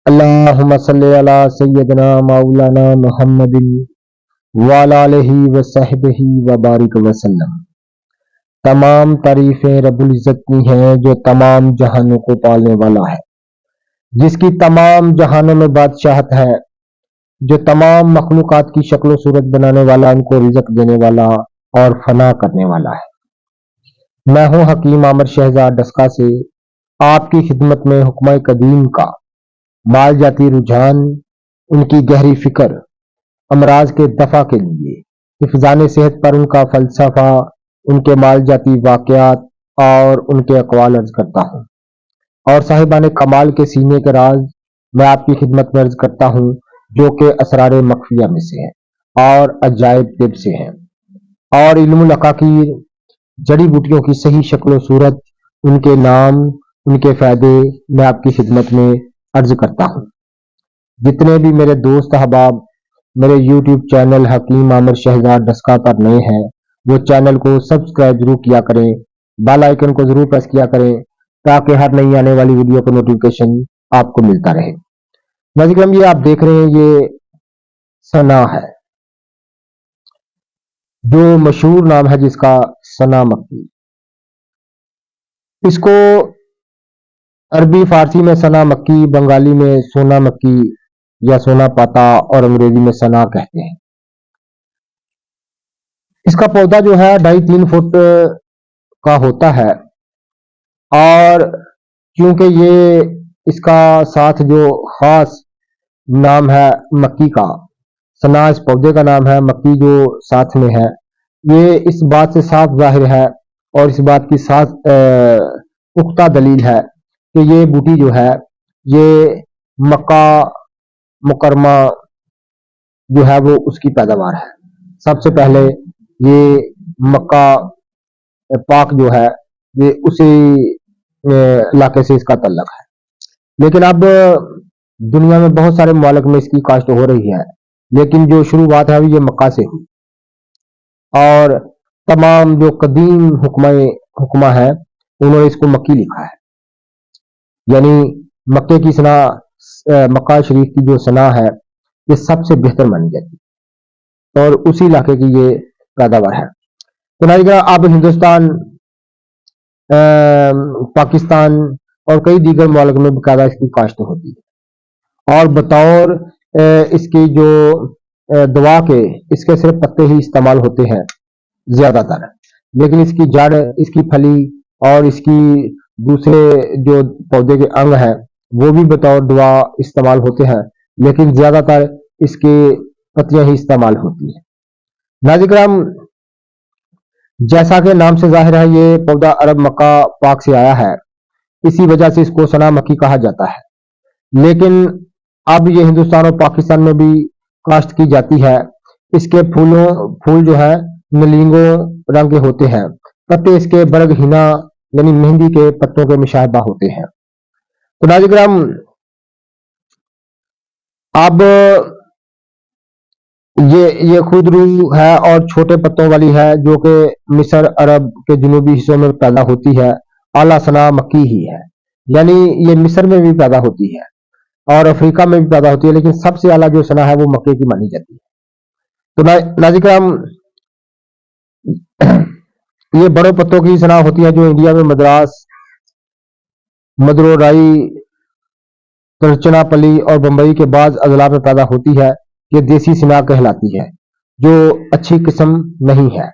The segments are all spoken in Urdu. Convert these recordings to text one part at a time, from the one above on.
اللہم صلی علی سیدنا مولانا محمد وعلی آلہ وصحبہ وبارک وسلم۔ تمام تعریفیں رب العزت کی ہیں جو تمام جہانوں کو پالنے والا ہے، جس کی تمام جہانوں میں بادشاہت ہے، جو تمام مخلوقات کی شکل و صورت بنانے والا، ان کو رزق دینے والا اور فنا کرنے والا ہے۔ میں ہوں حکیم عامر شہزاد ڈسکا سے آپ کی خدمت میں حکمہ قدیم کا مال جاتی رجحان، ان کی گہری فکر، امراض کے دفع کے لیے حفظان صحت پر ان کا فلسفہ، ان کے مال جاتی واقعات اور ان کے اقوال عرض کرتا ہوں، اور صاحبان کمال کے سینے کے راز میں آپ کی خدمت میں عرض کرتا ہوں، جو کہ اسرار مخفیہ میں سے ہیں اور عجائب طب سے ہیں، اور علم العقاقیر جڑی بوٹیوں کی صحیح شکل و صورت، ان کے نام، ان کے فائدے میں آپ کی خدمت میں عرض کرتا ہوں۔ جتنے بھی میرے دوست احباب میرے یوٹیوب چینل حکیم عامر شہزاد ڈسکا پر نئے ہیں، وہ چینل کو سبسکرائب ضرور کیا کریں، بیل آئیکن کو ضرور پریس کیا کریں، تاکہ ہر نئی آنے والی ویڈیو کو نوٹیفیکیشن آپ کو ملتا رہے۔ ناظرین کرام، یہ آپ دیکھ رہے ہیں، یہ ثنا ہے، جو مشہور نام ہے جس کا ثنا مکی۔ اس کو عربی فارسی میں ثنا مکی، بنگالی میں سونا مکی یا سونا پاتا، اور انگریزی میں ثنا کہتے ہیں۔ اس کا پودا جو ہے 2.5-3 فٹ کا ہوتا ہے، اور کیونکہ یہ اس کا ساتھ جو خاص نام ہے مکی کا، ثنا اس پودے کا نام ہے، مکی جو ساتھ میں ہے، یہ اس بات سے صاف ظاہر ہے اور اس بات کی صاف پختہ دلیل ہے کہ یہ بوٹی جو ہے، یہ مکہ مکرمہ جو ہے وہ اس کی پیداوار ہے۔ سب سے پہلے یہ مکہ پاک جو ہے، یہ اسی علاقے سے اس کا تعلق ہے، لیکن اب دنیا میں بہت سارے ممالک میں اس کی کاشت ہو رہی ہے، لیکن جو شروعات ہے یہ مکہ سے ہوئی، اور تمام جو قدیم حکمہ ہے انہوں نے اس کو مکی لکھا ہے، یعنی مکے کی ثنا، مکہ شریف کی جو ثنا ہے یہ سب سے بہتر مانی جاتی ہے، اور اسی علاقے کی یہ پیداوار ہے۔ تو ناظرین، اب ہندوستان، پاکستان اور کئی دیگر ممالک میں باقاعدہ اس کی کاشت ہوتی ہے، اور بطور اس کی جو دوا کے اس کے صرف پتے ہی استعمال ہوتے ہیں زیادہ تر، لیکن اس کی جڑ، اس کی پھلی اور اس کی دوسرے جو پودے کے انگ ہیں وہ بھی بطور دوا استعمال ہوتے ہیں، لیکن زیادہ تر اس کے پتیاں ہی استعمال ہوتی ہیں۔ ناظرین کرام، جیسا کہ نام سے ظاہر ہے یہ پودا عرب مکہ پاک سے آیا ہے، اسی وجہ سے اس کو ثنا مکی کہا جاتا ہے، لیکن اب یہ ہندوستان اور پاکستان میں بھی کاشت کی جاتی ہے۔ اس کے پھول جو ہے نلینگوں رنگ کے ہوتے ہیں، پتے اس کے برگ ہنا یعنی مہندی کے پتوں کے مشابہ ہوتے ہیں۔ تو ناظرین کرام، اب یہ خود روح ہے اور چھوٹے پتوں والی ہے، جو کہ مصر عرب کے جنوبی حصوں میں پیدا ہوتی ہے۔ اعلیٰ ثنا مکی ہی ہے، یعنی یہ مصر میں بھی پیدا ہوتی ہے اور افریقہ میں بھی پیدا ہوتی ہے، لیکن سب سے اعلیٰ جو ثنا ہے وہ مکے کی مانی جاتی ہے۔ تو ناظرین کرام، یہ بڑوں پتوں کی ثنا ہوتی ہے جو انڈیا میں مدراس، مدرورائی، ترچنا پلی اور بمبئی کے بعض اضلاع میں پیدا ہوتی ہے۔ یہ دیسی ثنا کہلاتی ہے، جو اچھی قسم نہیں ہے،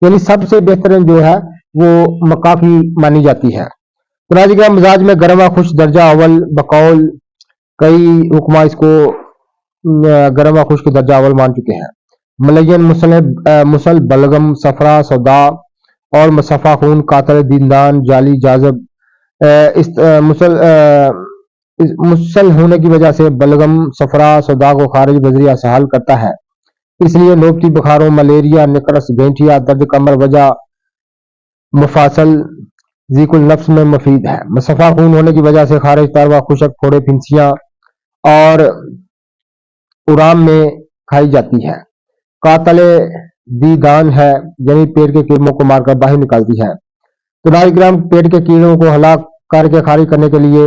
یعنی سب سے بہترین جو ہے وہ مکہ کی مانی جاتی ہے۔ تو ناظرین کرام، مزاج میں گرم و خشک درجہ اول بقول کئی حکمہ اس کو گرم و خشک درجہ اول مان چکے ہیں۔ ملین، مسل، بلغم، صفرا، سودا اور مصفہ خون، قاتل، دیندان، جعلی، جاذب، مسل ہونے کی وجہ سے بلغم صفرا سودا کو خارج بذریعہ سحال کرتا ہے، اس لیے نوبتی بخاروں، ملیریا، نکرس، گینٹھیا، درد کمر، وجہ مفاصل، ضیق النفس میں مفید ہے۔ مصفہ خون ہونے کی وجہ سے خارج تر و خشک پھوڑے، پھنسیاں اور ارام میں کھائی جاتی ہے۔ قاتل دیدان ہے، یعنی پیٹ کے کیڑوں کو مار کر باہر نکالتی ہے۔ تو ناظرین کرام، پیٹ کے کیڑوں کو ہلاک کر کے خارج کرنے کے لیے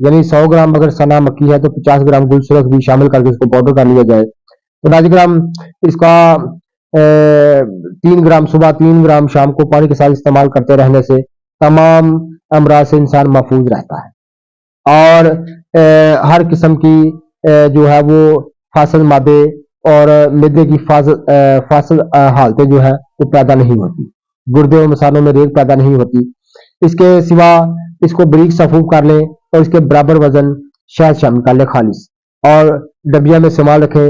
یعنی 100 گرام اگر سنا مکی ہے تو 50 گرام گل سرخ بھی شامل کر کے اس کو پاؤڈر کر لیا جائے. تو ناظرین کرام اس کا 3 گرام صبح 3 گرام شام کو پانی کے ساتھ استعمال کرتے رہنے سے تمام امراض سے انسان محفوظ رہتا ہے. اور ہر قسم کی جو ہے وہ فاسد مادے اور معدے کی فاسد حالتیں جو ہے وہ پیدا نہیں ہوتی، گردے اور مثانوں میں ریگ پیدا نہیں ہوتی. اس کے سوا اس کو بریک صفوف کر لیں اور اس کے برابر وزن شہد شامل کر لیں خالص، اور ڈبیا میں استعمال رکھیں.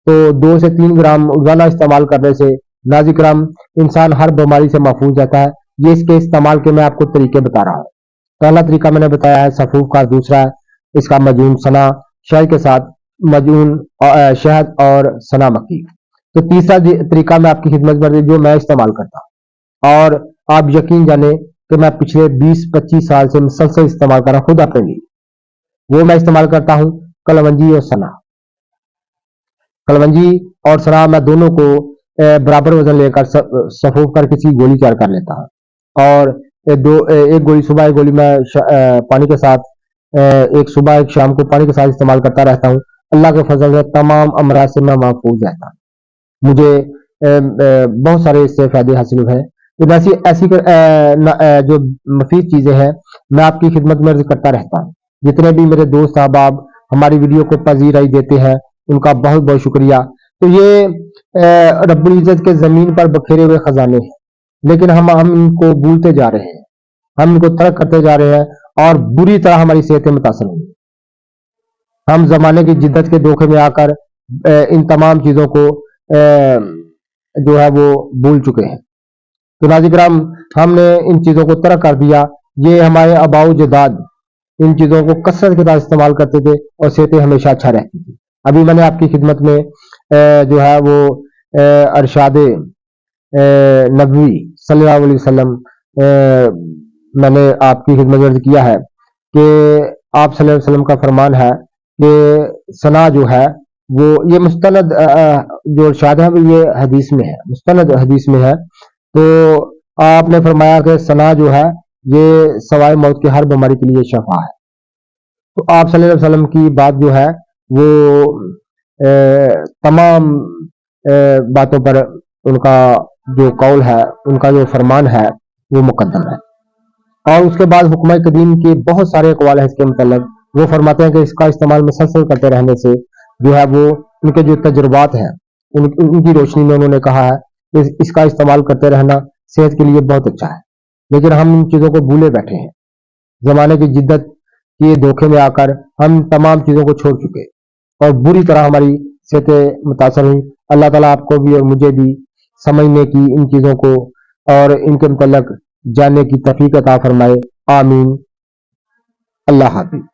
تو 2 سے 3 گرام روزانہ استعمال کرنے سے ناظرین کرام انسان ہر بیماری سے محفوظ رہتا ہے. یہ اس کے استعمال کے میں آپ کو طریقے بتا رہا ہوں. پہلا طریقہ میں نے بتایا ہے صفوف کا، دوسرا ہے اس کا مجون سنا شہد کے ساتھ، مجون شہد اور سنا مکی. تو تیسرا طریقہ میں آپ کی خدمت میں جو میں استعمال کرتا ہوں، اور آپ یقین جانیں کہ میں پچھلے 20-25 سال سے مسلسل استعمال کر رہا ہوں خود اپنے لیے. وہ میں استعمال کرتا ہوں کلونجی اور سنا. کلونجی اور سنا میں دونوں کو برابر وزن لے کر صفوف کر کسی گولی تیار کر لیتا ہوں، اور ایک گولی صبح، ایک گولی میں پانی کے ساتھ، ایک صبح ایک شام کو پانی کے ساتھ استعمال کرتا رہتا ہوں. اللہ کے فضل سے تمام امراض سے میں محفوظ رہتا ہوں. مجھے بہت سارے اس سے فائدے حاصل ہوئے ہیں. ایسی جو مفید چیزیں ہیں میں آپ کی خدمت میں عرض کرتا رہتا ہوں. جتنے بھی میرے دوست احباب ہماری ویڈیو کو پذیرائی دیتے ہیں ان کا بہت بہت شکریہ. تو یہ رب العزت کے زمین پر بکھیرے ہوئے خزانے ہیں، لیکن ہم ان کو بھولتے جا رہے ہیں، ہم ان کو ترک کرتے جا رہے ہیں، اور بری طرح ہماری صحتیں متاثر ہوئی. ہم زمانے کی جدت کے دھوکے میں آ کر ان تمام چیزوں کو جو ہے وہ بھول چکے ہیں. تو ناظرین کرام ہم نے ان چیزوں کو ترک کر دیا. یہ ہمارے آباء و جداد ان چیزوں کو کثرت کے ساتھ استعمال کرتے تھے اور صحتیں ہمیشہ اچھا رہتی تھی. ابھی میں نے آپ کی خدمت میں جو ہے وہ ارشاد نبوی صلی اللہ علیہ وسلم میں نے آپ کی خدمت میں عرض کیا ہے کہ آپ صلی اللہ علیہ وسلم کا فرمان ہے کہ سنا جو ہے وہ یہ مستند جو ارشاد ہے یہ حدیث میں ہے، مستند حدیث میں ہے. تو آپ نے فرمایا کہ سنا جو ہے یہ سوائے موت کی ہر بیماری کے لیے شفا ہے. تو آپ صلی اللہ علیہ وسلم کی بات جو ہے وہ تمام باتوں پر ان کا جو قول ہے، ان کا جو فرمان ہے وہ مقدم ہے. اور اس کے بعد حکمہ قدیم کے بہت سارے اقوال ہیں اس کے متعلق. وہ فرماتے ہیں کہ اس کا استعمال مسلسل کرتے رہنے سے جو ہے وہ ان کے جو تجربات ہیں ان کی روشنی میں انہوں نے کہا ہے کہ اس کا استعمال کرتے رہنا صحت کے لیے بہت اچھا ہے. لیکن ہم ان چیزوں کو بھولے بیٹھے ہیں، زمانے کی جدت کے دھوکے میں آ کر ہم تمام چیزوں کو چھوڑ چکے اور بری طرح ہماری صحتیں متاثر ہوئی. اللہ تعالیٰ آپ کو بھی اور مجھے بھی سمجھنے کی، ان چیزوں کو اور ان کے متعلق جاننے کی توفیق عطا فرمائے. آمین. اللہ حافظ.